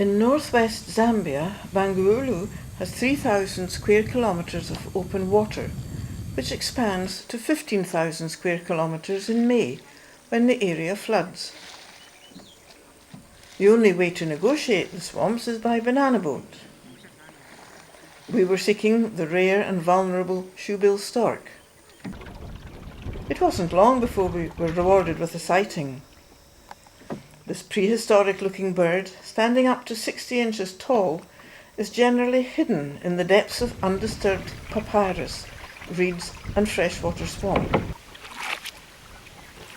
In northwest Zambia, Banguulu has 3,000 square kilometres of open water, which expands to 15,000 square kilometres in May, when the area floods. The only way to negotiate the swamps is by banana boat. We were seeking the rare and vulnerable shoebill stork. It wasn't long before we were rewarded with a sighting. This prehistoric-looking bird, standing up to 60 inches tall, is generally hidden in the depths of undisturbed papyrus, reeds and freshwater swamp.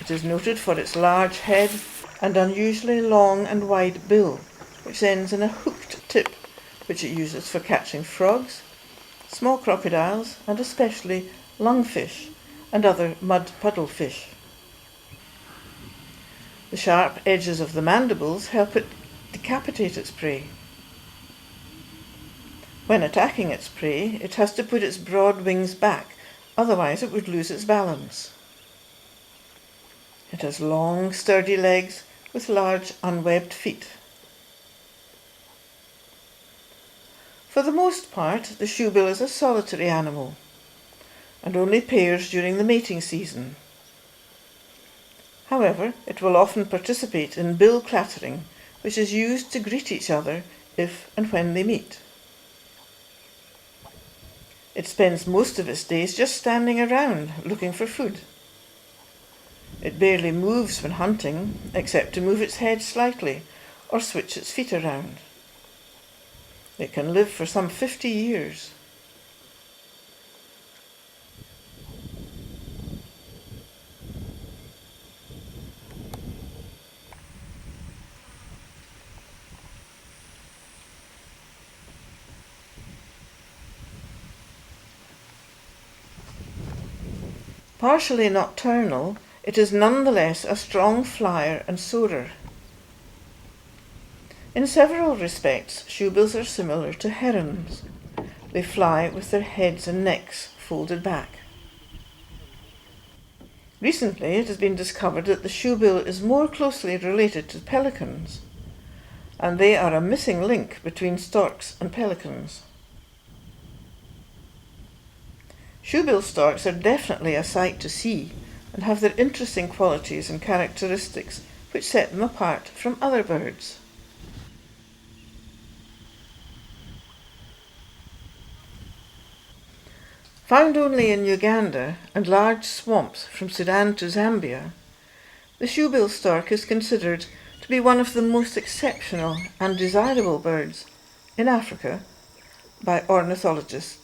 It is noted for its large head and unusually long and wide bill, which ends in a hooked tip, which it uses for catching frogs, small crocodiles and especially lungfish and other mud puddle fish. The sharp edges of the mandibles help it decapitate its prey. When attacking its prey, it has to put its broad wings back, otherwise it would lose its balance. It has long, sturdy legs with large, unwebbed feet. For the most part, the shoebill is a solitary animal and only pairs during the mating season. However, it will often participate in bill clattering, which is used to greet each other if and when they meet. It spends most of its days just standing around looking for food. It barely moves when hunting, except to move its head slightly or switch its feet around. It can live for some 50 years. Partially nocturnal, it is nonetheless a strong flyer and soarer. In several respects, shoebills are similar to herons. They fly with their heads and necks folded back. Recently, it has been discovered that the shoebill is more closely related to pelicans, and they are a missing link between storks and pelicans. Shoebill storks are definitely a sight to see and have their interesting qualities and characteristics which set them apart from other birds. Found only in Uganda and large swamps from Sudan to Zambia, the shoebill stork is considered to be one of the most exceptional and desirable birds in Africa by ornithologists.